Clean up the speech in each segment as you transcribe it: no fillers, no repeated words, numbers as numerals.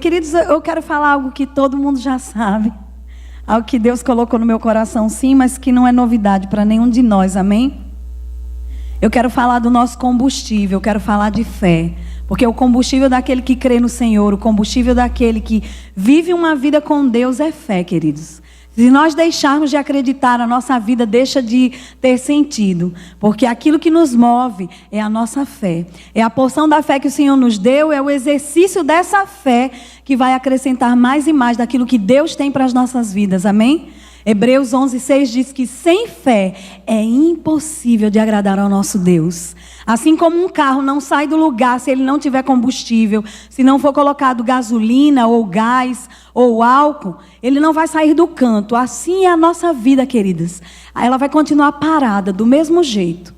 Queridos, eu quero falar algo que todo mundo já sabe. Algo que Deus colocou no meu coração, sim, mas que não é novidade para nenhum de nós, amém? Eu quero falar do nosso combustível, eu quero falar de fé. Porque o combustível daquele que crê no Senhor, o combustível daquele que vive uma vida com Deus é fé, queridos. Se nós deixarmos de acreditar, a nossa vida deixa de ter sentido. Porque aquilo que nos move é a nossa fé. É a porção da fé que o Senhor nos deu, é o exercício dessa fé que vai acrescentar mais e mais daquilo que Deus tem para as nossas vidas, amém? Hebreus 11:6 diz que sem fé é impossível de agradar ao nosso Deus. Assim como um carro não sai do lugar se ele não tiver combustível, se não for colocado gasolina ou gás ou álcool, ele não vai sair do canto. Assim é a nossa vida, queridas. Ela vai continuar parada do mesmo jeito,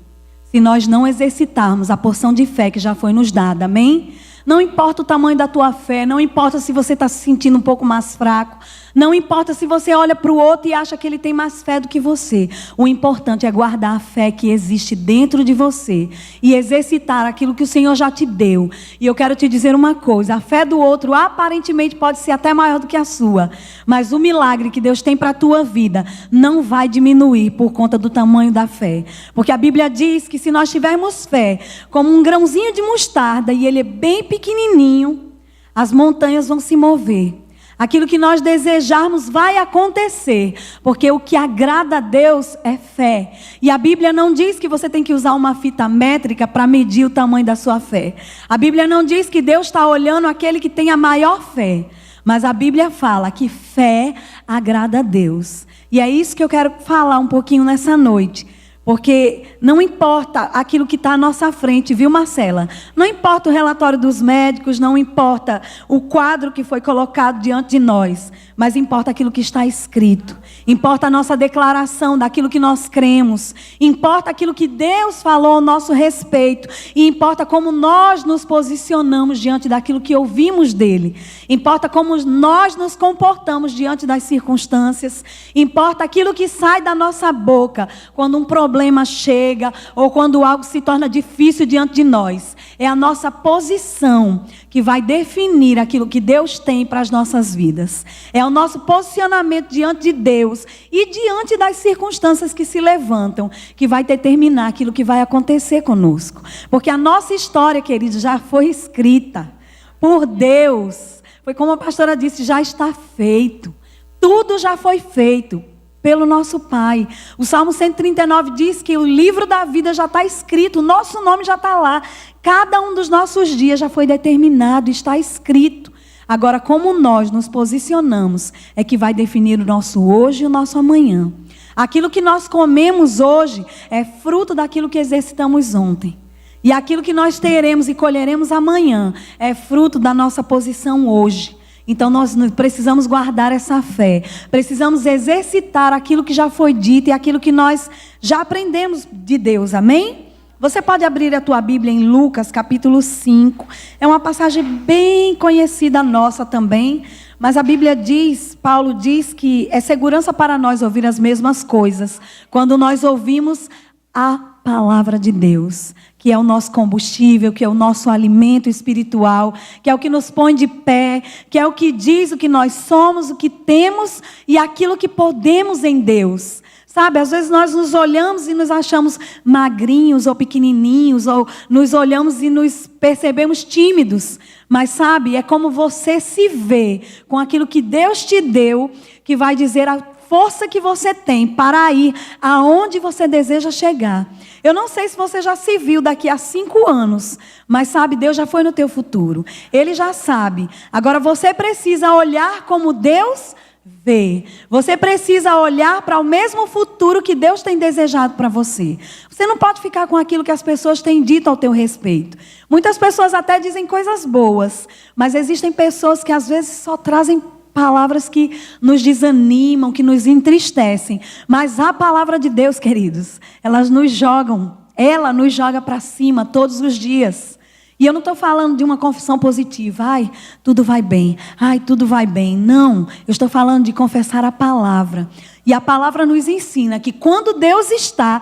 se nós não exercitarmos a porção de fé que já foi nos dada, amém? Não importa o tamanho da tua fé, não importa se você está se sentindo um pouco mais fraco, não importa se você olha para o outro e acha que ele tem mais fé do que você. O importante é guardar a fé que existe dentro de você e exercitar aquilo que o Senhor já te deu. E eu quero te dizer uma coisa, a fé do outro aparentemente pode ser até maior do que a sua, mas o milagre que Deus tem para a tua vida não vai diminuir por conta do tamanho da fé. Porque a Bíblia diz que se nós tivermos fé como um grãozinho de mostarda e ele é bem pequenininho, as montanhas vão se mover. Aquilo que nós desejarmos vai acontecer, porque o que agrada a Deus é fé. E a Bíblia não diz que você tem que usar uma fita métrica para medir o tamanho da sua fé. A Bíblia não diz que Deus está olhando aquele que tem a maior fé. Mas a Bíblia fala que fé agrada a Deus. E é isso que eu quero falar um pouquinho nessa noite. Porque não importa aquilo que está à nossa frente, viu, Marcela? Não importa o relatório dos médicos, não importa o quadro que foi colocado diante de nós, mas importa aquilo que está escrito. Importa a nossa declaração daquilo que nós cremos. Importa aquilo que Deus falou ao nosso respeito. E importa como nós nos posicionamos diante daquilo que ouvimos dele. Importa como nós nos comportamos diante das circunstâncias. Importa aquilo que sai da nossa boca quando um problema chega ou quando algo se torna difícil diante de nós. É a nossa posição que vai definir aquilo que Deus tem para as nossas vidas. É o nosso posicionamento diante de Deus e diante das circunstâncias que se levantam que vai determinar aquilo que vai acontecer conosco. Porque a nossa história, queridos, já foi escrita por Deus. Foi como a pastora disse, já está feito. Tudo já foi feito pelo nosso Pai. O Salmo 139 diz que o livro da vida já está escrito, o nosso nome já está lá. Cada um dos nossos dias já foi determinado, está escrito. Agora, como nós nos posicionamos é que vai definir o nosso hoje e o nosso amanhã. Aquilo que nós comemos hoje é fruto daquilo que exercitamos ontem. E aquilo que nós teremos e colheremos amanhã é fruto da nossa posição hoje. Então nós precisamos guardar essa fé, precisamos exercitar aquilo que já foi dito e aquilo que nós já aprendemos de Deus, amém? Você pode abrir a tua Bíblia em Lucas capítulo 5, é uma passagem bem conhecida nossa também, mas a Bíblia diz, Paulo diz que é segurança para nós ouvir as mesmas coisas, quando nós ouvimos a palavra de Deus, que é o nosso combustível, que é o nosso alimento espiritual, que é o que nos põe de pé, que é o que diz o que nós somos, o que temos e aquilo que podemos em Deus. Sabe, às vezes nós nos olhamos e nos achamos magrinhos ou pequenininhos, ou nos olhamos e nos percebemos tímidos. Mas sabe, é como você se vê com aquilo que Deus te deu, que vai dizer a força que você tem para ir aonde você deseja chegar. Eu não sei se você já se viu daqui a 5 anos, mas sabe, Deus já foi no teu futuro. Ele já sabe. Agora você precisa olhar como Deus vê. Você precisa olhar para o mesmo futuro que Deus tem desejado para você. Você não pode ficar com aquilo que as pessoas têm dito ao teu respeito. Muitas pessoas até dizem coisas boas, mas existem pessoas que às vezes só trazem palavras que nos desanimam, que nos entristecem. Mas a palavra de Deus, queridos, ela nos joga para cima todos os dias. E eu não estou falando de uma confissão positiva. Ai, tudo vai bem. Ai, tudo vai bem. Não, eu estou falando de confessar a palavra. E a palavra nos ensina que quando Deus está,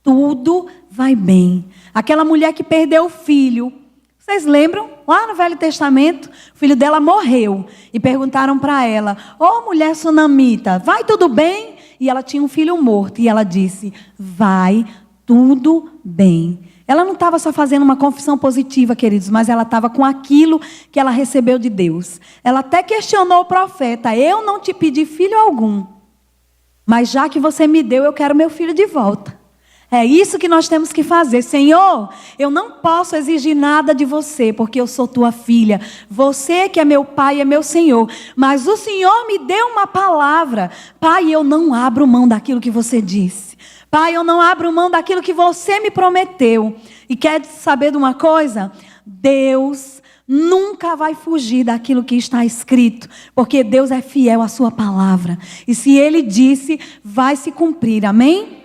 tudo vai bem. Aquela mulher que perdeu o filho, Vocês lembram? Lá no Velho Testamento, o filho dela morreu. E perguntaram para ela: ô mulher sunamita, vai tudo bem? E ela tinha um filho morto. E ela disse: vai tudo bem. Ela não estava só fazendo uma confissão positiva, queridos, mas ela estava com aquilo que ela recebeu de Deus. Ela até questionou o profeta: eu não te pedi filho algum, mas já que você me deu, eu quero meu filho de volta. É isso que nós temos que fazer. Senhor, eu não posso exigir nada de você, porque eu sou tua filha. Você que é meu pai, é meu Senhor. Mas o Senhor me deu uma palavra. Pai, eu não abro mão daquilo que você disse. Pai, eu não abro mão daquilo que você me prometeu. E quer saber de uma coisa? Deus nunca vai fugir daquilo que está escrito, porque Deus é fiel à sua palavra. E se Ele disse, vai se cumprir. Amém?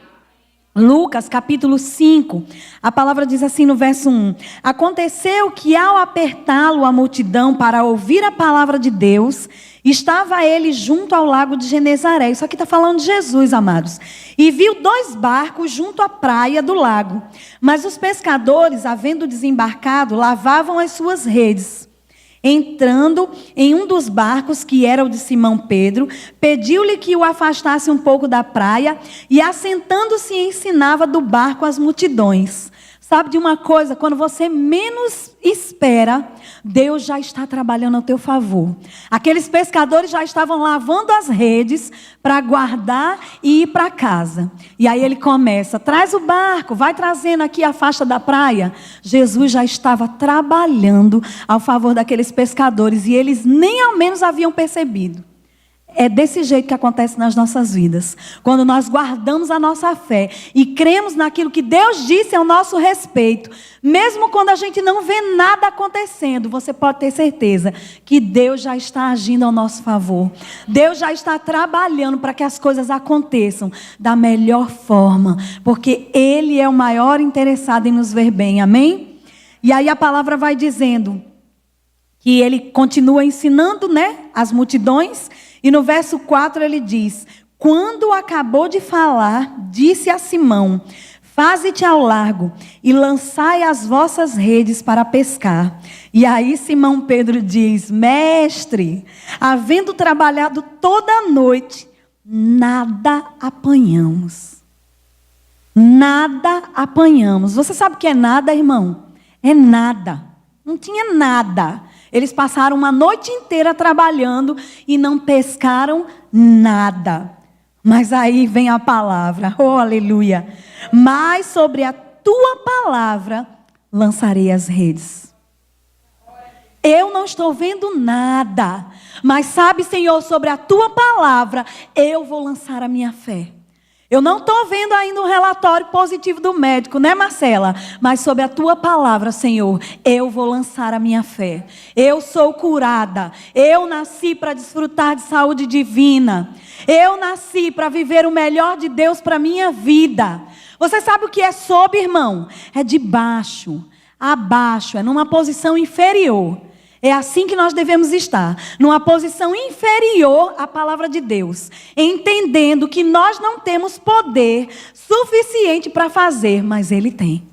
Lucas capítulo 5, a palavra diz assim no verso 1: aconteceu que ao apertá-lo a multidão para ouvir a palavra de Deus, estava ele junto ao lago de Genezaré. Isso aqui está falando de Jesus, amados. E viu 2 barcos junto à praia do lago. Mas os pescadores, havendo desembarcado, lavavam as suas redes. Entrando em um dos barcos, que era o de Simão Pedro, pediu-lhe que o afastasse um pouco da praia, e assentando-se ensinava do barco as multidões. Sabe de uma coisa? Quando você menos espera, Deus já está trabalhando ao teu favor. Aqueles pescadores já estavam lavando as redes para guardar e ir para casa. E aí ele começa: traz o barco, vai trazendo aqui a faixa da praia. Jesus já estava trabalhando ao favor daqueles pescadores e eles nem ao menos haviam percebido. É desse jeito que acontece nas nossas vidas. Quando nós guardamos a nossa fé e cremos naquilo que Deus disse ao nosso respeito, mesmo quando a gente não vê nada acontecendo, você pode ter certeza que Deus já está agindo ao nosso favor. Deus já está trabalhando para que as coisas aconteçam da melhor forma, porque Ele é o maior interessado em nos ver bem. Amém? E aí a palavra vai dizendo que Ele continua ensinando, as multidões. E no verso 4 ele diz: quando acabou de falar, disse a Simão: faze-te ao largo e lançai as vossas redes para pescar. E aí Simão Pedro diz: mestre, havendo trabalhado toda a noite, nada apanhamos. Nada apanhamos. Você sabe o que é nada, irmão? É nada. Não tinha nada. Eles passaram uma noite inteira trabalhando e não pescaram nada. Mas aí vem a palavra, oh aleluia. Mas sobre a tua palavra lançarei as redes. Eu não estou vendo nada, mas sabe, Senhor, sobre a tua palavra eu vou lançar a minha fé. Eu não estou vendo ainda um relatório positivo do médico, né, Marcela? Mas sobre a tua palavra, Senhor, eu vou lançar a minha fé. Eu sou curada. Eu nasci para desfrutar de saúde divina. Eu nasci para viver o melhor de Deus para a minha vida. Você sabe o que é sob, irmão? É de baixo, abaixo, é numa posição inferior. É assim que nós devemos estar, numa posição inferior à palavra de Deus, entendendo que nós não temos poder suficiente para fazer, mas Ele tem.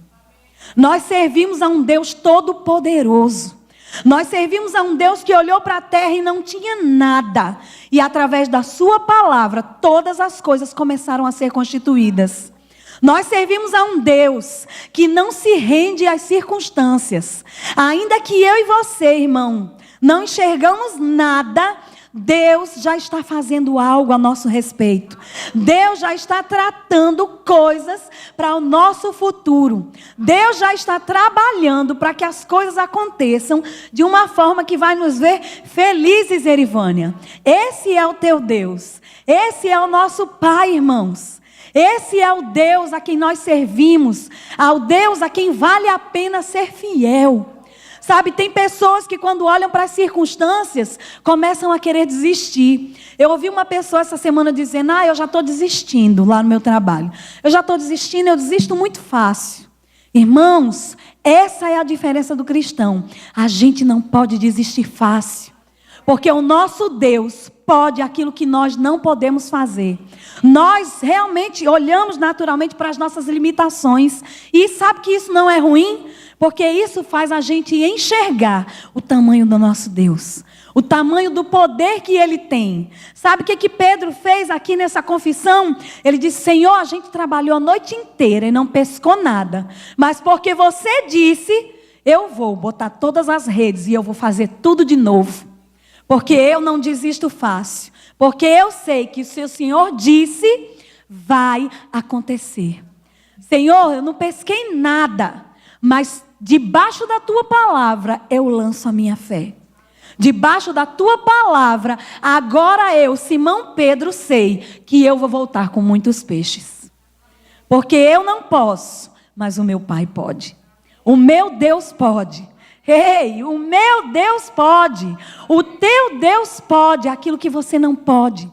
Nós servimos a um Deus todo-poderoso. Nós servimos a um Deus que olhou para a terra e não tinha nada. E através da sua palavra, todas as coisas começaram a ser constituídas. Nós servimos a um Deus que não se rende às circunstâncias. Ainda que eu e você, irmão, não enxergamos nada, Deus já está fazendo algo a nosso respeito. Deus já está tratando coisas para o nosso futuro. Deus já está trabalhando para que as coisas aconteçam de uma forma que vai nos ver felizes, Erivânia. Esse é o teu Deus. Esse é o nosso Pai, irmãos. Esse é o Deus a quem nós servimos, ao Deus a quem vale a pena ser fiel. Sabe, tem pessoas que quando olham para as circunstâncias, começam a querer desistir. Eu ouvi uma pessoa essa semana dizendo: eu já estou desistindo lá no meu trabalho. Eu já estou desistindo, eu desisto muito fácil. Irmãos, essa é a diferença do cristão. A gente não pode desistir fácil. Porque o nosso Deus pode aquilo que nós não podemos fazer. Nós realmente olhamos naturalmente para as nossas limitações. E sabe que isso não é ruim? porque isso faz a gente enxergar o tamanho do nosso Deus, o tamanho do poder que Ele tem. Sabe o que Pedro fez aqui nessa confissão? Ele disse: Senhor, a gente trabalhou a noite inteira e não pescou nada, mas porque você disse, eu vou botar todas as redes e eu vou fazer tudo de novo, porque eu não desisto fácil, porque eu sei que se o Senhor disse, vai acontecer. Senhor, eu não pesquei nada, mas debaixo da tua palavra eu lanço a minha fé. Debaixo da tua palavra, agora eu, Simão Pedro, sei que eu vou voltar com muitos peixes. Porque eu não posso, mas o meu Pai pode. O meu Deus pode. Ei, o meu Deus pode. O teu Deus pode aquilo que você não pode.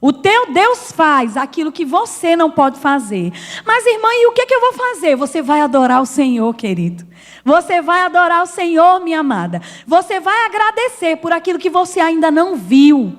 O teu Deus faz aquilo que você não pode fazer. Mas, irmã, e o que eu vou fazer? Você vai adorar o Senhor, querido. Você vai adorar o Senhor, minha amada. Você vai agradecer por aquilo que você ainda não viu.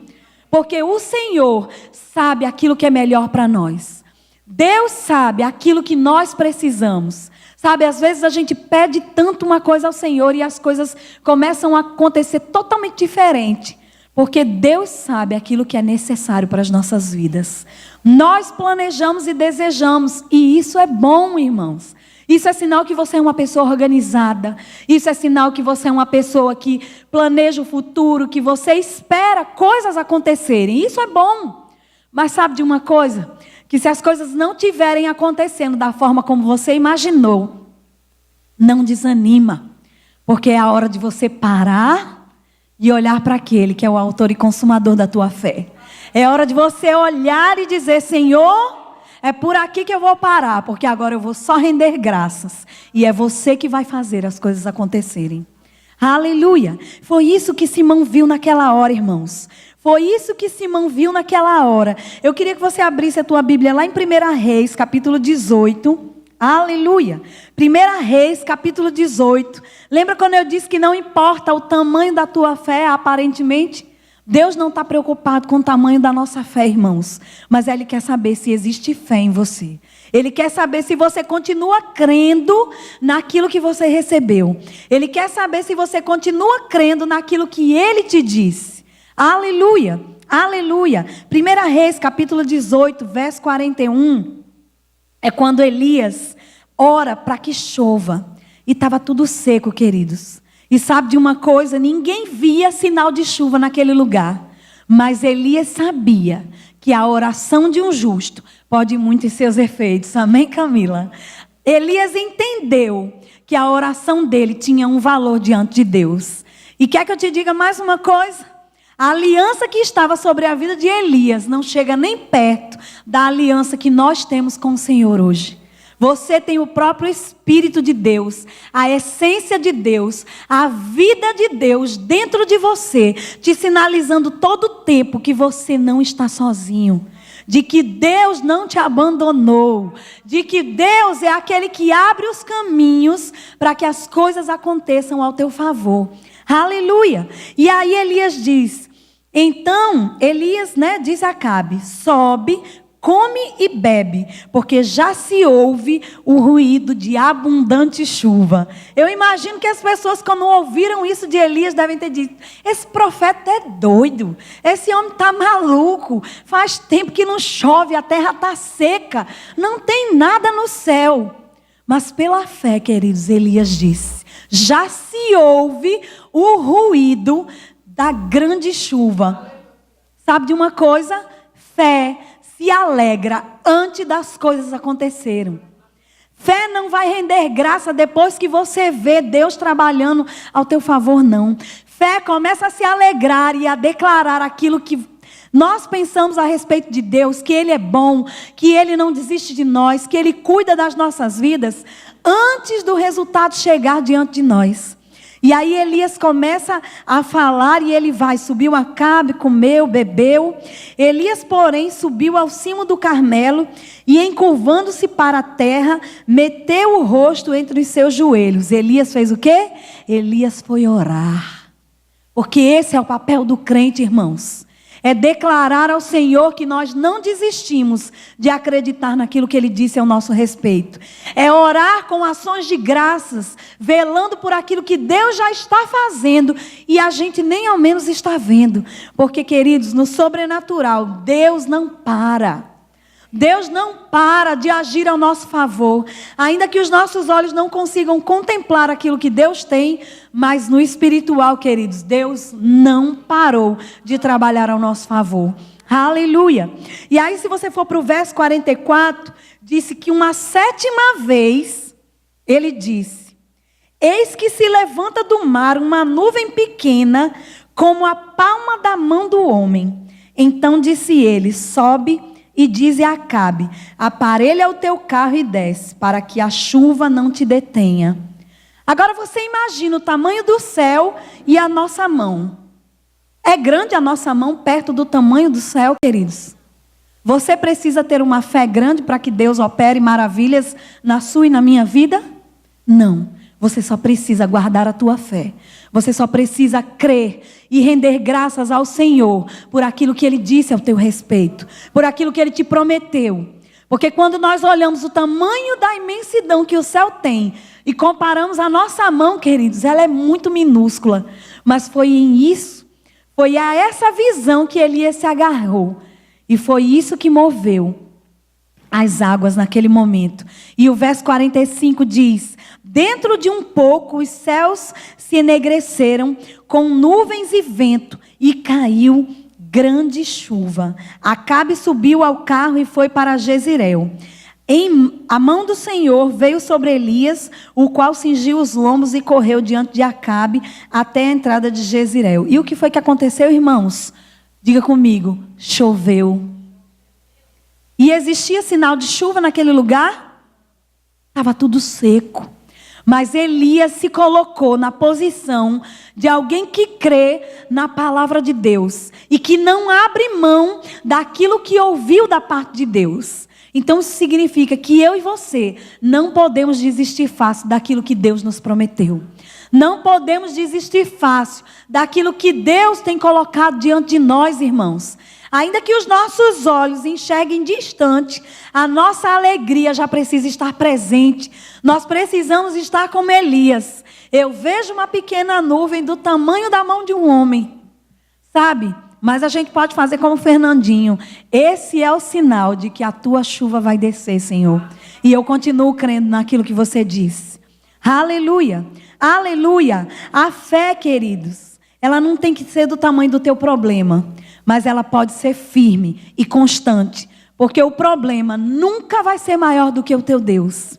Porque o Senhor sabe aquilo que é melhor para nós. Deus sabe aquilo que nós precisamos. Sabe, às vezes a gente pede tanto uma coisa ao Senhor e as coisas começam a acontecer totalmente diferente. Porque Deus sabe aquilo que é necessário para as nossas vidas. Nós planejamos e desejamos. E isso é bom, irmãos. Isso é sinal que você é uma pessoa organizada. Isso é sinal que você é uma pessoa que planeja o futuro, que você espera coisas acontecerem. Isso é bom. Mas sabe de uma coisa? Que se as coisas não estiverem acontecendo da forma como você imaginou, não desanima. Porque é a hora de você parar e olhar para aquele que é o autor e consumador da tua fé. É hora de você olhar e dizer: Senhor, é por aqui que eu vou parar, porque agora eu vou só render graças. E é você que vai fazer as coisas acontecerem. Aleluia! Foi isso que Simão viu naquela hora, irmãos. Foi isso que Simão viu naquela hora. Eu queria que você abrisse a tua Bíblia lá em 1 Reis, capítulo 18. Aleluia. 1 Reis, capítulo 18. Lembra quando eu disse que não importa o tamanho da tua fé, aparentemente? Deus não está preocupado com o tamanho da nossa fé, irmãos. Mas Ele quer saber se existe fé em você. Ele quer saber se você continua crendo naquilo que você recebeu. Ele quer saber se você continua crendo naquilo que Ele te disse. Aleluia. Aleluia. 1 Reis, capítulo 18, verso 41. É quando Elias ora para que chova. E estava tudo seco, queridos. E sabe de uma coisa? Ninguém via sinal de chuva naquele lugar. Mas Elias sabia que a oração de um justo pode muito em seus efeitos. Amém, Camila? Elias entendeu que a oração dele tinha um valor diante de Deus. E quer que eu te diga mais uma coisa? A aliança que estava sobre a vida de Elias não chega nem perto da aliança que nós temos com o Senhor hoje. Você tem o próprio Espírito de Deus, a essência de Deus, a vida de Deus dentro de você, te sinalizando todo o tempo que você não está sozinho. De que Deus não te abandonou. De que Deus é aquele que abre os caminhos para que as coisas aconteçam ao teu favor. Aleluia! E aí Elias diz... Então, Elias, diz a Acabe: sobe, come e bebe, porque já se ouve o ruído de abundante chuva. Eu imagino que as pessoas, quando ouviram isso de Elias, devem ter dito: esse profeta é doido, esse homem está maluco, faz tempo que não chove, a terra está seca, não tem nada no céu. Mas pela fé, queridos, Elias disse: já se ouve o ruído da grande chuva. Sabe de uma coisa? Fé se alegra antes das coisas acontecerem. Fé não vai render graça depois que você vê Deus trabalhando ao teu favor, não. Fé começa a se alegrar e a declarar aquilo que nós pensamos a respeito de Deus, que Ele é bom, que Ele não desiste de nós, que Ele cuida das nossas vidas, antes do resultado chegar diante de nós. E aí Elias começa a falar e ele vai, subiu Acabe, comeu, bebeu. Elias, porém, subiu ao cimo do Carmelo e, encurvando-se para a terra, meteu o rosto entre os seus joelhos. Elias fez o quê? Elias foi orar. Porque esse é o papel do crente, irmãos. É declarar ao Senhor que nós não desistimos de acreditar naquilo que Ele disse ao nosso respeito. É orar com ações de graças, velando por aquilo que Deus já está fazendo e a gente nem ao menos está vendo. Porque, queridos, no sobrenatural, Deus não para. Deus não para de agir ao nosso favor, ainda que os nossos olhos não consigam contemplar aquilo que Deus tem, mas no espiritual, queridos, Deus não parou de trabalhar ao nosso favor. Aleluia! E aí, se você for para o verso 44, disse que uma 7ª vez, ele disse: eis que se levanta do mar uma nuvem pequena, como a palma da mão do homem. Então disse ele: sobe e dize a Acabe: aparelha o teu carro e desce, para que a chuva não te detenha. Agora você imagina o tamanho do céu e a nossa mão. É grande a nossa mão perto do tamanho do céu, queridos? Você precisa ter uma fé grande para que Deus opere maravilhas na sua e na minha vida? Não. Você só precisa guardar a tua fé. Você só precisa crer e render graças ao Senhor por aquilo que Ele disse ao teu respeito, por aquilo que Ele te prometeu. Porque quando nós olhamos o tamanho da imensidão que o céu tem e comparamos a nossa mão, queridos, ela é muito minúscula. Mas foi a essa visão que Elias se agarrou. E foi isso que moveu as águas naquele momento. E o verso 45 diz: dentro de um pouco os céus se enegreceram com nuvens e vento, e caiu grande chuva. Acabe subiu ao carro e foi para Jezreel. A mão do Senhor veio sobre Elias, o qual cingiu os lombos e correu diante de Acabe até a entrada de Jezreel. E o que foi que aconteceu, irmãos? Diga comigo: choveu. E existia sinal de chuva naquele lugar? Estava tudo seco. Mas Elias se colocou na posição de alguém que crê na palavra de Deus e que não abre mão daquilo que ouviu da parte de Deus. Então isso significa que eu e você não podemos desistir fácil daquilo que Deus nos prometeu. Não podemos desistir fácil daquilo que Deus tem colocado diante de nós, irmãos. Ainda que os nossos olhos enxerguem distante, a nossa alegria já precisa estar presente. Nós precisamos estar como Elias. Eu vejo uma pequena nuvem do tamanho da mão de um homem, sabe? Mas a gente pode fazer como Fernandinho. Esse é o sinal de que a tua chuva vai descer, Senhor. E eu continuo crendo naquilo que você disse. Aleluia, aleluia. A fé, queridos, ela não tem que ser do tamanho do teu problema, mas ela pode ser firme e constante, porque o problema nunca vai ser maior do que o teu Deus.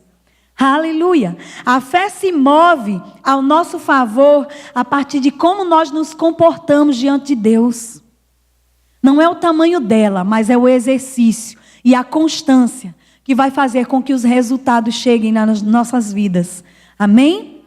Aleluia. A fé se move ao nosso favor a partir de como nós nos comportamos diante de Deus. Não é o tamanho dela, mas é o exercício e a constância que vai fazer com que os resultados cheguem nas nossas vidas. Amém?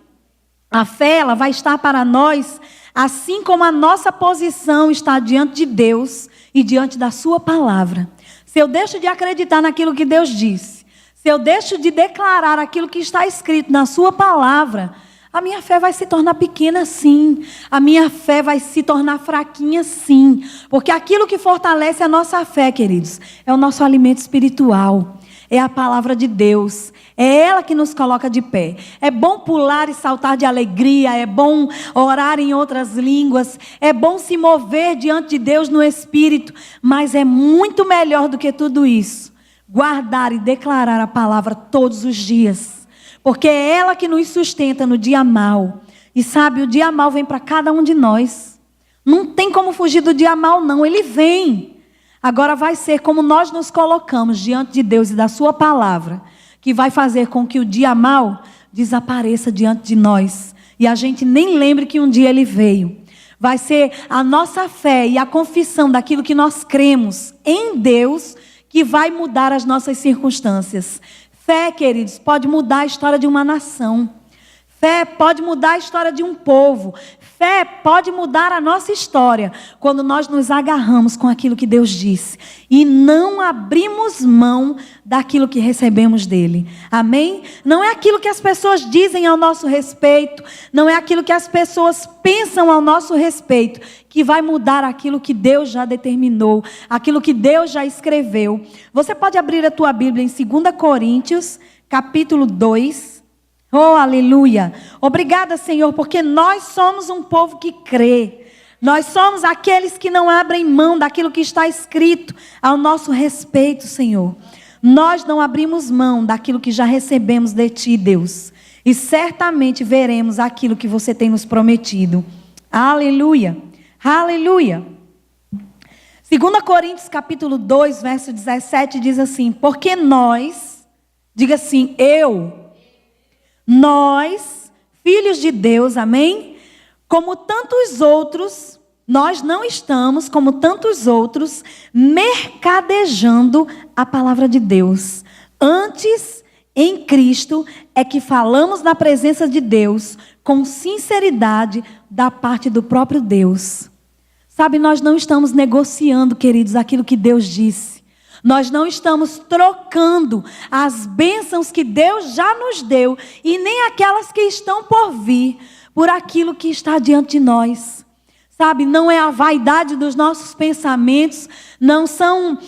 A fé, ela vai estar para nós assim como a nossa posição está diante de Deus e diante da sua palavra. Se eu deixo de acreditar naquilo que Deus disse, se eu deixo de declarar aquilo que está escrito na sua palavra, a minha fé vai se tornar pequena, sim. A minha fé vai se tornar fraquinha, sim. Porque aquilo que fortalece a nossa fé, queridos, é o nosso alimento espiritual. É a palavra de Deus. É ela que nos coloca de pé. É bom pular e saltar de alegria. É bom orar em outras línguas. É bom se mover diante de Deus no Espírito. Mas é muito melhor do que tudo isso guardar e declarar a palavra todos os dias. Porque é ela que nos sustenta no dia mau. E sabe, o dia mau vem para cada um de nós. Não tem como fugir do dia mau, não. Ele vem. Agora vai ser como nós nos colocamos diante de Deus e da sua palavra, que vai fazer com que o dia mau desapareça diante de nós. E a gente nem lembre que um dia ele veio. Vai ser a nossa fé e a confissão daquilo que nós cremos em Deus que vai mudar as nossas circunstâncias. Fé, queridos, pode mudar a história de uma nação. Fé pode mudar a história de um povo. Fé pode mudar a nossa história quando nós nos agarramos com aquilo que Deus disse e não abrimos mão daquilo que recebemos dele. Amém? Não é aquilo que as pessoas dizem ao nosso respeito, não é aquilo que as pessoas pensam ao nosso respeito que vai mudar aquilo que Deus já determinou, aquilo que Deus já escreveu. Você pode abrir a tua Bíblia em 2 Coríntios, capítulo 2. Oh, aleluia. Obrigada, Senhor, porque nós somos um povo que crê. Nós somos aqueles que não abrem mão daquilo que está escrito ao nosso respeito, Senhor. Nós não abrimos mão daquilo que já recebemos de Ti, Deus. E certamente veremos aquilo que você tem nos prometido. Aleluia. Aleluia. 2 Coríntios, capítulo 2, verso 17, diz assim: porque nós, diga assim, nós, filhos de Deus, amém? Como tantos outros, nós não estamos, como tantos outros, mercadejando a palavra de Deus. Antes, em Cristo, é que falamos na presença de Deus, com sinceridade, da parte do próprio Deus. Sabe, nós não estamos negociando, queridos, aquilo que Deus disse. Nós não estamos trocando as bênçãos que Deus já nos deu e nem aquelas que estão por vir por aquilo que está diante de nós. Sabe, não é a vaidade dos nossos pensamentos, não são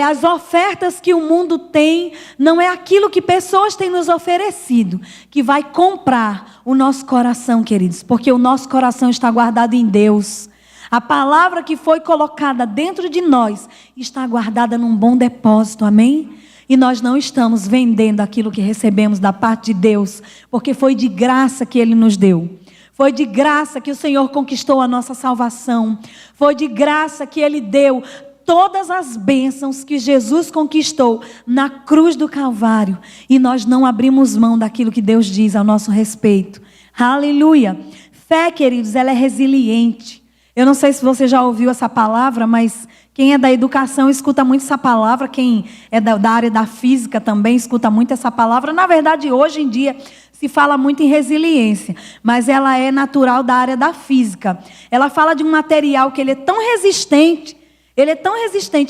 as ofertas que o mundo tem, não é aquilo que pessoas têm nos oferecido que vai comprar o nosso coração, queridos, porque o nosso coração está guardado em Deus. A palavra que foi colocada dentro de nós está guardada num bom depósito, amém? E nós não estamos vendendo aquilo que recebemos da parte de Deus, porque foi de graça que Ele nos deu. Foi de graça que o Senhor conquistou a nossa salvação. Foi de graça que Ele deu todas as bênçãos que Jesus conquistou na cruz do Calvário. E nós não abrimos mão daquilo que Deus diz ao nosso respeito. Aleluia! Fé, queridos, ela é resiliente. Eu não sei se você já ouviu essa palavra, mas quem é da educação escuta muito essa palavra. Quem é da área da física também escuta muito essa palavra. Na verdade, hoje em dia se fala muito em resiliência, mas ela é natural da área da física. Ela fala de um material que ele é tão resistente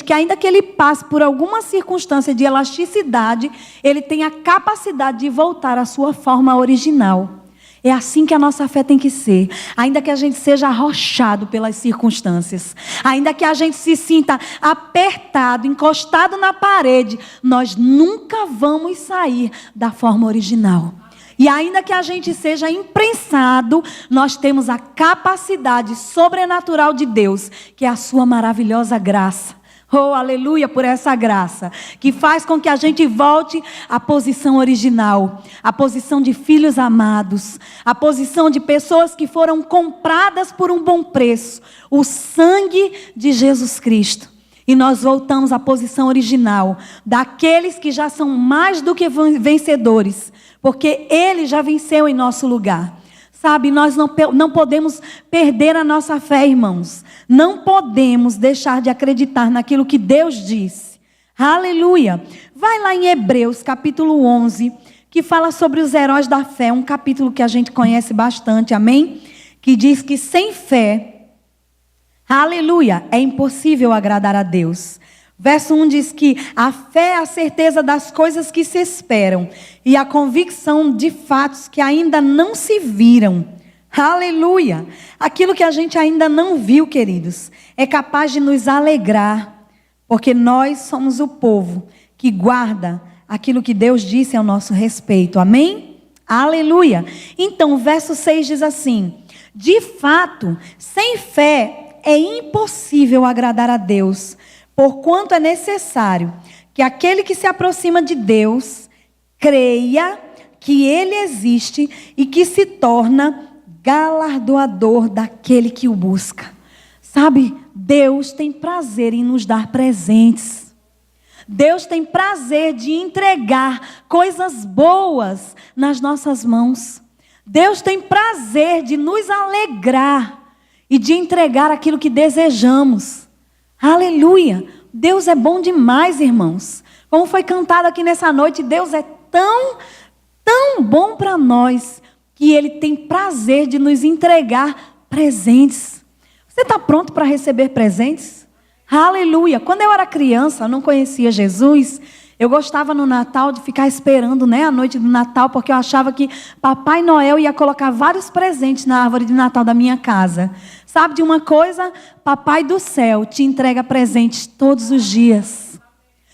que ainda que ele passe por alguma circunstância de elasticidade, ele tem a capacidade de voltar à sua forma original. É assim que a nossa fé tem que ser. Ainda que a gente seja arrochado pelas circunstâncias, ainda que a gente se sinta apertado, encostado na parede, nós nunca vamos sair da forma original. E ainda que a gente seja imprensado, nós temos a capacidade sobrenatural de Deus, que é a sua maravilhosa graça. Oh, aleluia por essa graça, que faz com que a gente volte à posição original, à posição de filhos amados, à posição de pessoas que foram compradas por um bom preço, o sangue de Jesus Cristo. E nós voltamos à posição original, daqueles que já são mais do que vencedores, porque Ele já venceu em nosso lugar. Sabe, nós não podemos perder a nossa fé, irmãos. Não podemos deixar de acreditar naquilo que Deus disse. Aleluia. Vai lá em Hebreus, capítulo 11, que fala sobre os heróis da fé. Um capítulo que a gente conhece bastante, amém? Que diz que sem fé, aleluia, é impossível agradar a Deus. Verso 1 diz que a fé é a certeza das coisas que se esperam e a convicção de fatos que ainda não se viram. Aleluia! Aquilo que a gente ainda não viu, queridos, é capaz de nos alegrar, porque nós somos o povo que guarda aquilo que Deus disse ao nosso respeito. Amém? Aleluia! Então, o verso 6 diz assim: de fato, sem fé é impossível agradar a Deus, porquanto é necessário que aquele que se aproxima de Deus creia que Ele existe e que se torna galardoador daquele que o busca. Sabe, Deus tem prazer em nos dar presentes. Deus tem prazer de entregar coisas boas nas nossas mãos. Deus tem prazer de nos alegrar e de entregar aquilo que desejamos. Aleluia! Deus é bom demais, irmãos. Como foi cantado aqui nessa noite, Deus é tão bom para nós, que Ele tem prazer de nos entregar presentes. Você está pronto para receber presentes? Aleluia! Quando eu era criança, eu não conhecia Jesus. Eu gostava no Natal de ficar esperando, a noite do Natal, porque eu achava que Papai Noel ia colocar vários presentes na árvore de Natal da minha casa. Sabe de uma coisa? Papai do céu te entrega presentes todos os dias.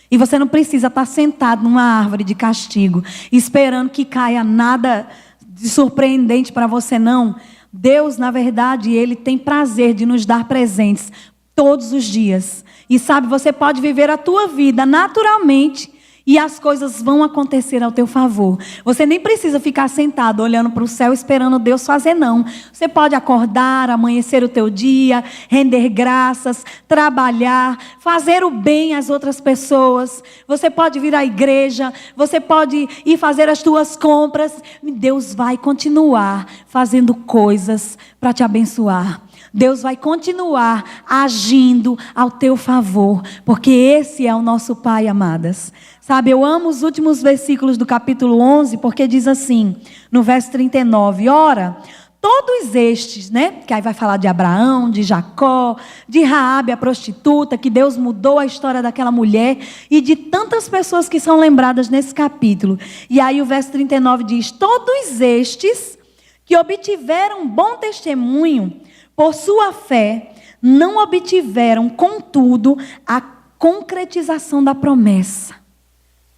E você não precisa estar sentado numa árvore de castigo, esperando que caia nada de surpreendente para você, não. Deus, na verdade, Ele tem prazer de nos dar presentes todos os dias. E sabe, você pode viver a tua vida naturalmente e as coisas vão acontecer ao teu favor. Você nem precisa ficar sentado olhando para o céu esperando Deus fazer, não. Você pode acordar, amanhecer o teu dia, render graças, trabalhar, fazer o bem às outras pessoas. Você pode vir à igreja, você pode ir fazer as tuas compras. Deus vai continuar fazendo coisas para te abençoar. Deus vai continuar agindo ao teu favor, porque esse é o nosso Pai, amadas. Sabe, eu amo os últimos versículos do capítulo 11, porque diz assim, no verso 39, ora, todos estes, que aí vai falar de Abraão, de Jacó, de Raabe, a prostituta, que Deus mudou a história daquela mulher, e de tantas pessoas que são lembradas nesse capítulo. E aí o verso 39 diz, todos estes que obtiveram bom testemunho, por sua fé, não obtiveram, contudo, a concretização da promessa.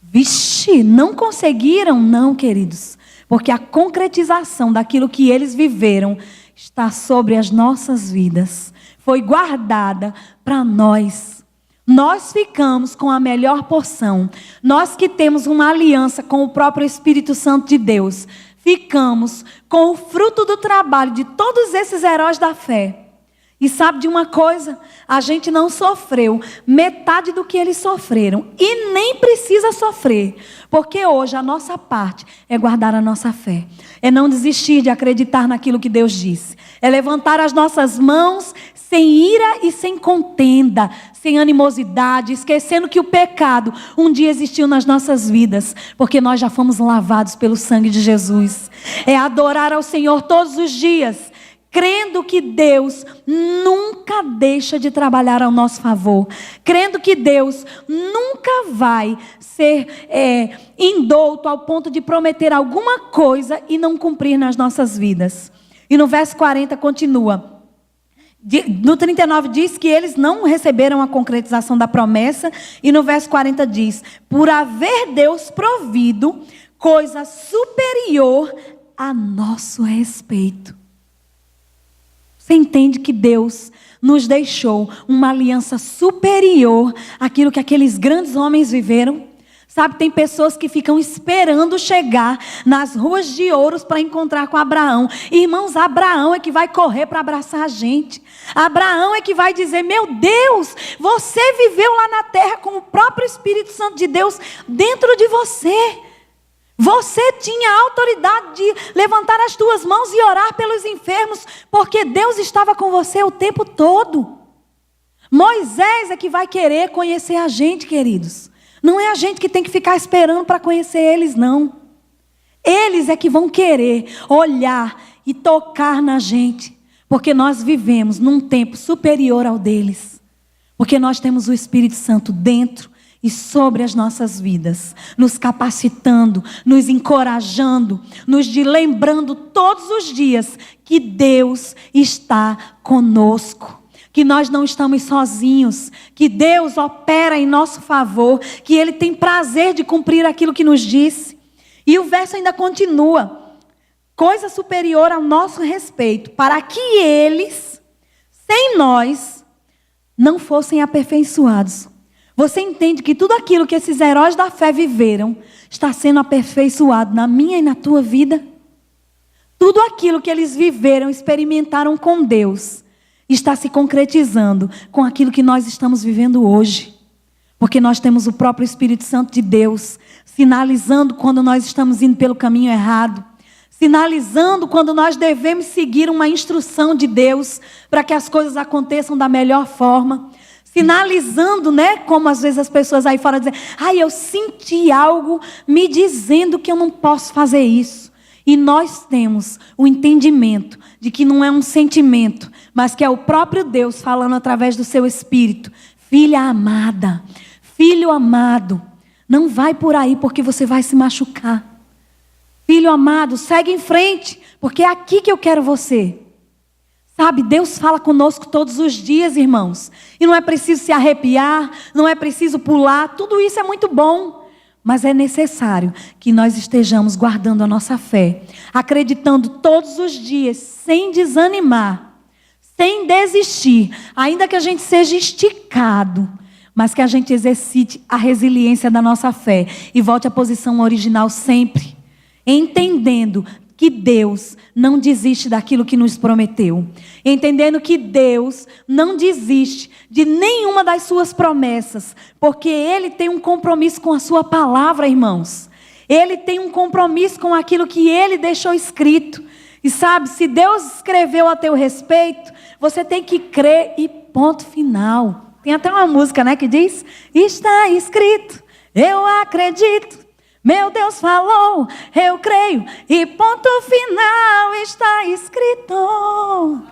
Vixe, não conseguiram, não, queridos. Porque a concretização daquilo que eles viveram está sobre as nossas vidas. Foi guardada para nós. Nós ficamos com a melhor porção. Nós que temos uma aliança com o próprio Espírito Santo de Deus, ficamos com o fruto do trabalho de todos esses heróis da fé. E sabe de uma coisa? A gente não sofreu metade do que eles sofreram. E nem precisa sofrer. Porque hoje a nossa parte é guardar a nossa fé. É não desistir de acreditar naquilo que Deus disse. É levantar as nossas mãos sem ira e sem contenda. Sem animosidade. Esquecendo que o pecado um dia existiu nas nossas vidas. Porque nós já fomos lavados pelo sangue de Jesus. É adorar ao Senhor todos os dias. Crendo que Deus nunca deixa de trabalhar ao nosso favor. Crendo que Deus nunca vai ser indouto ao ponto de prometer alguma coisa e não cumprir nas nossas vidas. E no verso 40 continua. No 39 diz que eles não receberam a concretização da promessa. E no verso 40 diz, por haver Deus provido coisa superior a nosso respeito. Você entende que Deus nos deixou uma aliança superior àquilo que aqueles grandes homens viveram? Sabe, tem pessoas que ficam esperando chegar nas ruas de ouros para encontrar com Abraão. Irmãos, Abraão é que vai correr para abraçar a gente. Abraão é que vai dizer, meu Deus, você viveu lá na terra com o próprio Espírito Santo de Deus dentro de você. Você tinha a autoridade de levantar as tuas mãos e orar pelos enfermos, porque Deus estava com você o tempo todo. Moisés é que vai querer conhecer a gente, queridos. Não é a gente que tem que ficar esperando para conhecer eles, não. Eles é que vão querer olhar e tocar na gente, porque nós vivemos num tempo superior ao deles. Porque nós temos o Espírito Santo dentro e sobre as nossas vidas, nos capacitando, nos encorajando, nos lembrando todos os dias que Deus está conosco, que nós não estamos sozinhos, que Deus opera em nosso favor, que Ele tem prazer de cumprir aquilo que nos disse. E o verso ainda continua, coisa superior ao nosso respeito, para que eles, sem nós, não fossem aperfeiçoados. Você entende que tudo aquilo que esses heróis da fé viveram está sendo aperfeiçoado na minha e na tua vida? Tudo aquilo que eles viveram, experimentaram com Deus, está se concretizando com aquilo que nós estamos vivendo hoje. Porque nós temos o próprio Espírito Santo de Deus, sinalizando quando nós estamos indo pelo caminho errado, sinalizando quando nós devemos seguir uma instrução de Deus para que as coisas aconteçam da melhor forma. Sinalizando, como às vezes as pessoas aí fora dizem, eu senti algo me dizendo que eu não posso fazer isso. E nós temos o entendimento de que não é um sentimento, mas que é o próprio Deus falando através do seu Espírito. Filha amada, filho amado, não vai por aí porque você vai se machucar. Filho amado, segue em frente, porque é aqui que eu quero você. Sabe, Deus fala conosco todos os dias, irmãos. E não é preciso se arrepiar, não é preciso pular, tudo isso é muito bom. Mas é necessário que nós estejamos guardando a nossa fé, acreditando todos os dias, sem desanimar, sem desistir, ainda que a gente seja esticado, mas que a gente exercite a resiliência da nossa fé e volte à posição original sempre, entendendo que Deus não desiste daquilo que nos prometeu. Entendendo que Deus não desiste de nenhuma das suas promessas. Porque Ele tem um compromisso com a sua palavra, irmãos. Ele tem um compromisso com aquilo que Ele deixou escrito. E sabe, se Deus escreveu a teu respeito, você tem que crer e ponto final. Tem até uma música, né, que diz: está escrito, eu acredito. Meu Deus falou, eu creio, e ponto final, está escrito.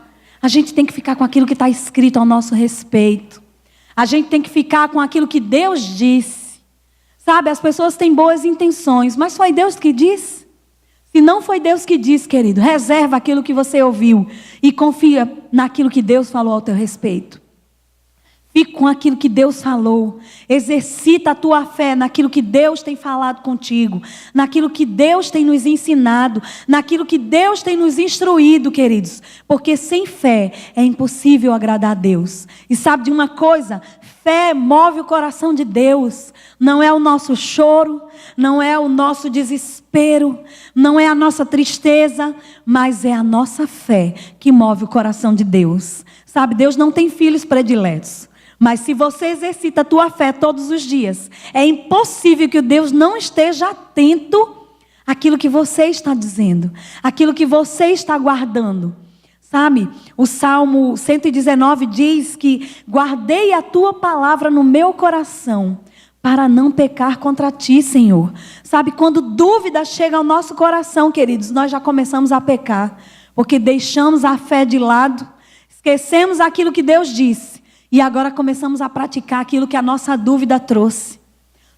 A gente tem que ficar com aquilo que está escrito ao nosso respeito. A gente tem que ficar com aquilo que Deus disse. Sabe, as pessoas têm boas intenções, mas foi Deus que disse? Se não foi Deus que disse, querido, reserva aquilo que você ouviu e confia naquilo que Deus falou ao teu respeito. Fique com aquilo que Deus falou. Exercita a tua fé naquilo que Deus tem falado contigo. Naquilo que Deus tem nos ensinado. Naquilo que Deus tem nos instruído, queridos. Porque sem fé é impossível agradar a Deus. E sabe de uma coisa? Fé move o coração de Deus. Não é o nosso choro, não é o nosso desespero, não é a nossa tristeza, mas é a nossa fé que move o coração de Deus. Sabe, Deus não tem filhos prediletos. Mas se você exercita a tua fé todos os dias, é impossível que o Deus não esteja atento àquilo que você está dizendo, àquilo que você está guardando. Sabe, o Salmo 119 diz que guardei a tua palavra no meu coração, para não pecar contra ti, Senhor. Sabe, quando dúvida chega ao nosso coração, queridos, nós já começamos a pecar, porque deixamos a fé de lado, esquecemos aquilo que Deus disse. E agora começamos a praticar aquilo que a nossa dúvida trouxe.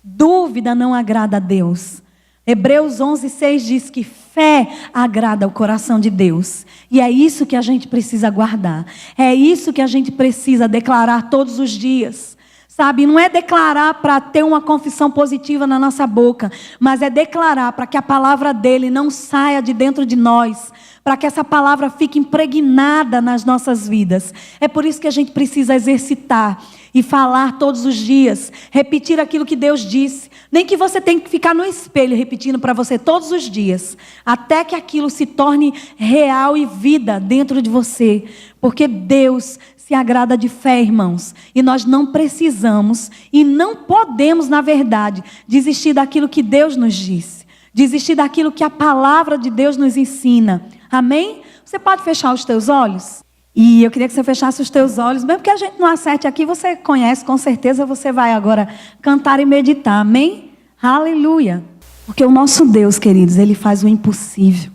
Dúvida não agrada a Deus. Hebreus 11:6 diz que fé agrada o coração de Deus. E é isso que a gente precisa guardar. É isso que a gente precisa declarar todos os dias. Sabe, não é declarar para ter uma confissão positiva na nossa boca, mas é declarar para que a palavra dele não saia de dentro de nós, para que essa palavra fique impregnada nas nossas vidas. É por isso que a gente precisa exercitar e falar todos os dias, repetir aquilo que Deus disse. Nem que você tenha que ficar no espelho repetindo para você todos os dias, até que aquilo se torne real e vida dentro de você. Porque Deus se agrada de fé, irmãos. E nós não precisamos e não podemos, na verdade, desistir daquilo que Deus nos disse. Desistir daquilo que a palavra de Deus nos ensina. Amém? Você pode fechar os teus olhos? E eu queria que você fechasse os teus olhos. Mesmo que a gente não acerte aqui, você conhece, com certeza você vai agora cantar e meditar. Amém? Aleluia. Porque o nosso Deus, queridos, Ele faz o impossível.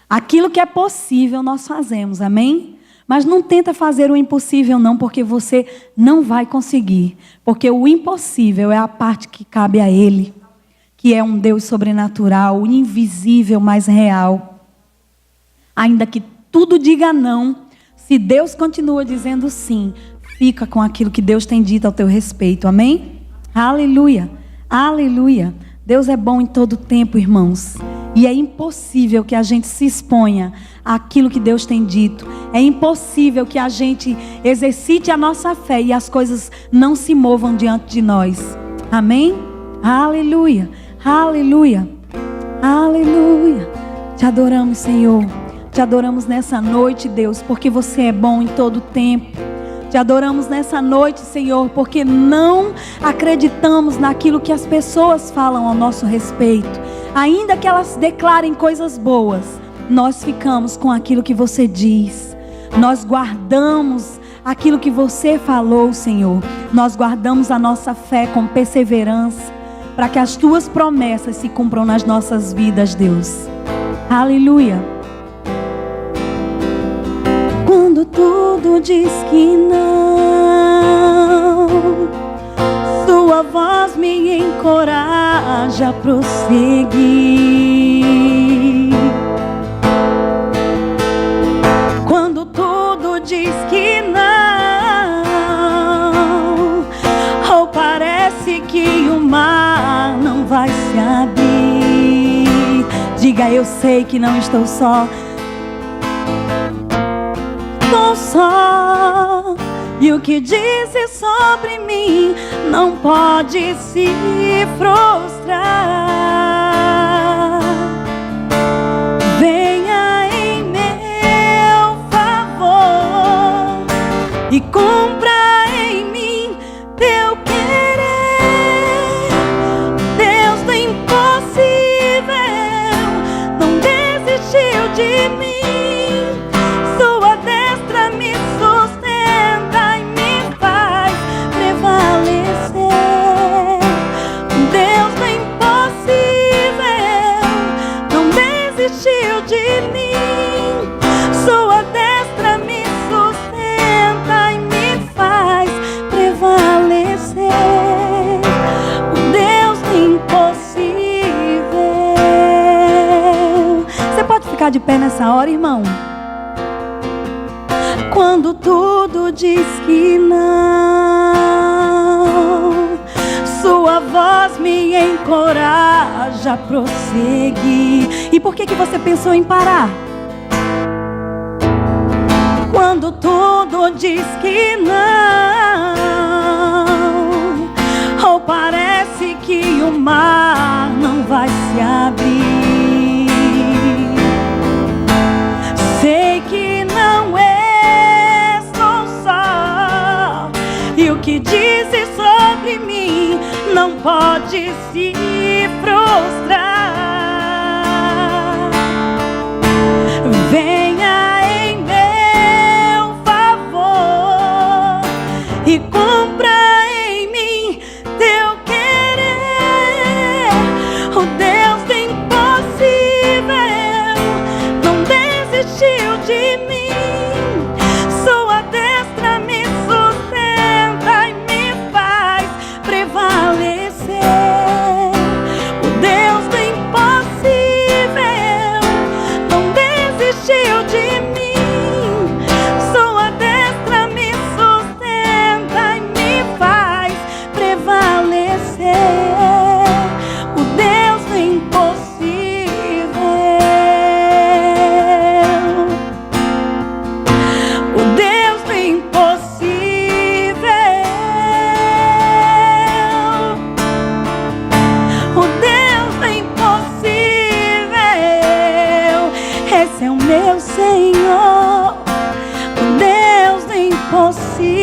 Aquilo que é possível nós fazemos. Amém? Mas não tenta fazer o impossível não, porque você não vai conseguir. Porque o impossível é a parte que cabe a Ele. Que é um Deus sobrenatural, o invisível, mas real. Ainda que tudo diga não, se Deus continua dizendo sim, fica com aquilo que Deus tem dito ao teu respeito. Amém? Aleluia. Aleluia. Deus é bom em todo tempo, irmãos. E é impossível que a gente se exponha àquilo que Deus tem dito. É impossível que a gente exercite a nossa fé e as coisas não se movam diante de nós. Amém? Aleluia. Aleluia. Aleluia. Te adoramos, Senhor. Te adoramos nessa noite, Deus, porque você é bom em todo tempo. Te adoramos nessa noite, Senhor, porque não acreditamos naquilo que as pessoas falam ao nosso respeito. Ainda que elas declarem coisas boas, nós ficamos com aquilo que você diz. Nós guardamos aquilo que você falou, Senhor. Nós guardamos a nossa fé com perseverança, para que as tuas promessas se cumpram nas nossas vidas, Deus. Aleluia. Quando tudo diz que não, sua voz me encoraja a prosseguir. Quando tudo diz que não, ou parece que o mar não vai se abrir, diga: eu sei que não estou só. Estou só, e o que dizes sobre mim não pode se frustrar. Venha em meu favor e cumpra em mim teu querer. Deus do impossível não desistiu de mim. Sua destra me sustenta e me faz prevalecer. Deus do impossível não desistiu de mim. Sua destra me sustenta e me faz prevalecer. O Deus do impossível. Você pode ficar de pé nessa hora, irmão? Quando tudo diz que não, sua voz me encoraja a prosseguir. E por que você pensou em parar? Quando tudo diz que não, ou parece que o mar não vai se abrir, sei que não estou só, e o que dizes sobre mim não pode se frustrar. Venha em meu favor e cumpra em mim teu querer. O Deus do impossível não desistiu de mim. Sua destra me sustenta e me faz prevalecer. O Deus do impossível não desistiu de mim. Sua destra me sustenta e me faz prevalecer. O Deus do impossível. O Deus do impossível. O Deus do impossível. Esse é o meu Senhor. O Deus do impossível.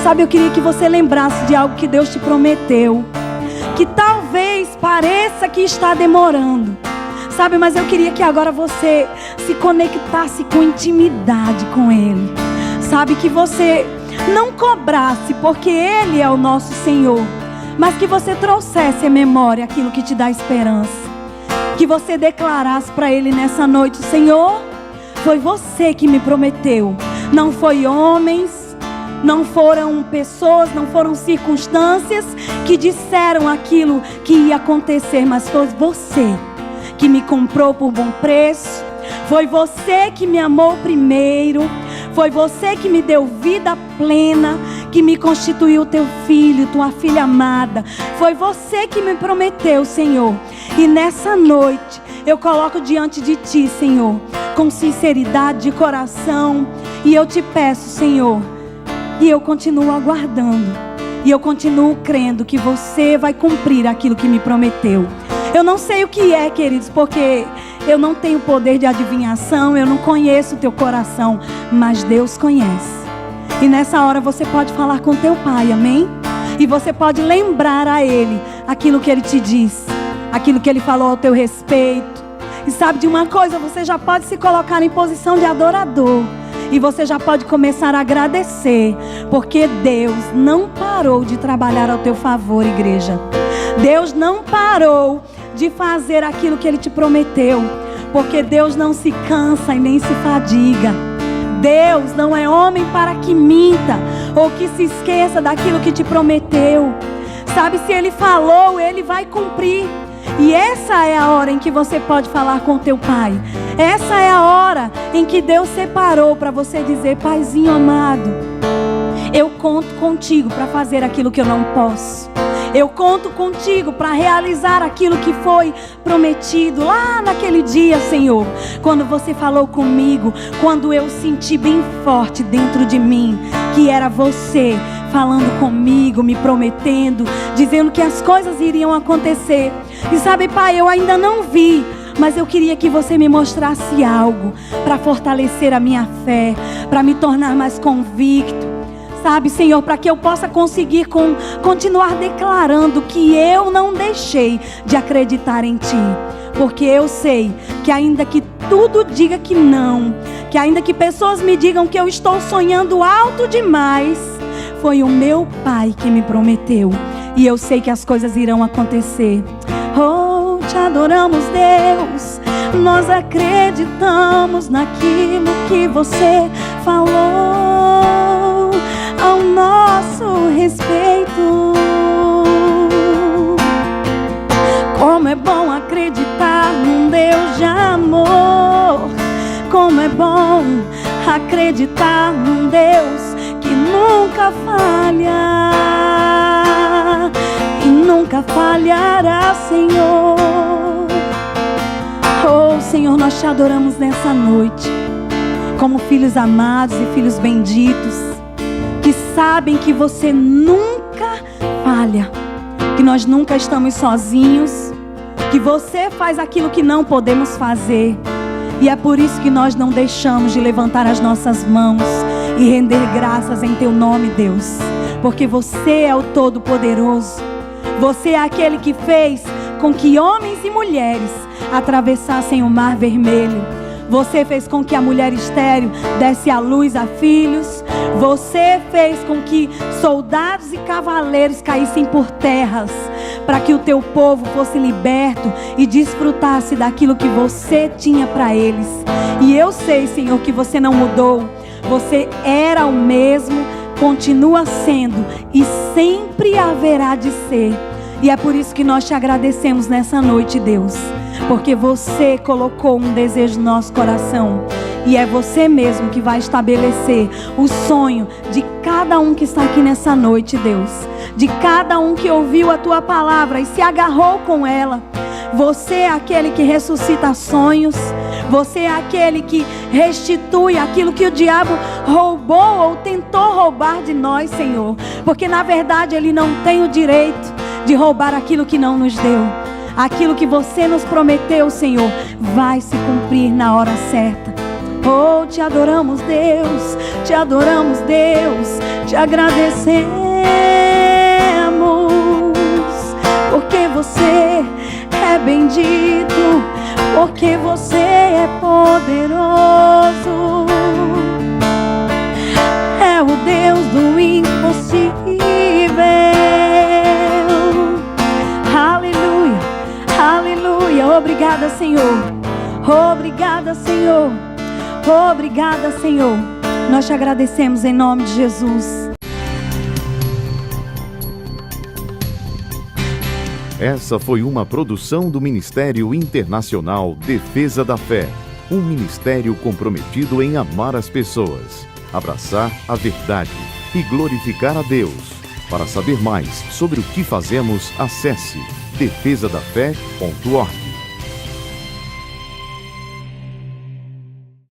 Sabe, eu queria que você lembrasse de algo que Deus te prometeu, que talvez pareça que está demorando, sabe, mas eu queria que agora você se conectasse com intimidade com Ele, sabe, que você não cobrasse, porque Ele é o nosso Senhor, mas que você trouxesse à memória aquilo que te dá esperança, que você declarasse para Ele nessa noite: Senhor, foi você que me prometeu, não foi homens, não foram pessoas, não foram circunstâncias que disseram aquilo que ia acontecer, mas foi você que me comprou por bom preço, foi você que me amou primeiro, foi você que me deu vida plena, que me constituiu teu filho, tua filha amada, foi você que me prometeu, Senhor. E nessa noite eu coloco diante de ti, Senhor, com sinceridade de coração, e eu te peço, Senhor, e eu continuo aguardando, e eu continuo crendo que você vai cumprir aquilo que me prometeu. Eu não sei o que é, queridos, porque eu não tenho poder de adivinhação, eu não conheço o teu coração, mas Deus conhece. E nessa hora você pode falar com teu pai, amém? E você pode lembrar a Ele aquilo que Ele te disse, aquilo que Ele falou ao teu respeito. E sabe de uma coisa, você já pode se colocar em posição de adorador. E você já pode começar a agradecer, porque Deus não parou de trabalhar ao teu favor, igreja. Deus não parou de fazer aquilo que Ele te prometeu. Porque Deus não se cansa e nem se fadiga. Deus não é homem para que minta ou que se esqueça daquilo que te prometeu. Sabe, se Ele falou, Ele vai cumprir. E essa é a hora em que você pode falar com o teu pai. Essa é a hora em que Deus separou para você dizer: Paizinho amado, eu conto contigo para fazer aquilo que eu não posso. Eu conto contigo para realizar aquilo que foi prometido lá naquele dia, Senhor. Quando você falou comigo, quando eu senti bem forte dentro de mim que era você falando comigo, me prometendo, dizendo que as coisas iriam acontecer. E sabe, Pai, eu ainda não vi, mas eu queria que você me mostrasse algo para fortalecer a minha fé, para me tornar mais convicto. Sabe, Senhor, para que eu possa conseguir continuar declarando que eu não deixei de acreditar em Ti. Porque eu sei que ainda que tudo diga que não, que ainda que pessoas me digam que eu estou sonhando alto demais, foi o meu Pai que me prometeu. E eu sei que as coisas irão acontecer. Oh, te adoramos, Deus. Nós acreditamos naquilo que você falou ao nosso respeito. Como é bom acreditar num Deus de amor. Como é bom acreditar num Deus que nunca falha e nunca falhará, Senhor. Oh, Senhor, nós te adoramos nessa noite como filhos amados e filhos benditos, que sabem que você nunca falha, que nós nunca estamos sozinhos, que você faz aquilo que não podemos fazer. E é por isso que nós não deixamos de levantar as nossas mãos e render graças em Teu nome, Deus. Porque você é o Todo-Poderoso. Você é aquele que fez com que homens e mulheres atravessassem o Mar Vermelho. Você fez com que a mulher estéril desse à luz a filhos. Você fez com que soldados e cavaleiros caíssem por terras, para que o teu povo fosse liberto e desfrutasse daquilo que você tinha para eles. E eu sei, Senhor, que você não mudou. Você era o mesmo, continua sendo e sempre haverá de ser. E é por isso que nós te agradecemos nessa noite, Deus, porque você colocou um desejo no nosso coração. E é você mesmo que vai estabelecer o sonho de cada um que está aqui nessa noite, Deus. De cada um que ouviu a Tua palavra e se agarrou com ela. Você é aquele que ressuscita sonhos. Você é aquele que restitui aquilo que o diabo roubou ou tentou roubar de nós, Senhor. Porque na verdade ele não tem o direito de roubar aquilo que não nos deu. Aquilo que você nos prometeu, Senhor, vai se cumprir na hora certa. Oh, te adoramos, Deus. Te adoramos, Deus. Te agradecemos, porque você é bendito, porque você é poderoso. É o Deus do impossível. Aleluia, aleluia. Obrigada, Senhor. Obrigada, Senhor. Obrigada, Senhor. Nós te agradecemos em nome de Jesus. Essa foi uma produção do Ministério Internacional Defesa da Fé, um ministério comprometido em amar as pessoas, abraçar a verdade e glorificar a Deus. Para saber mais sobre o que fazemos, acesse defesadafé.org.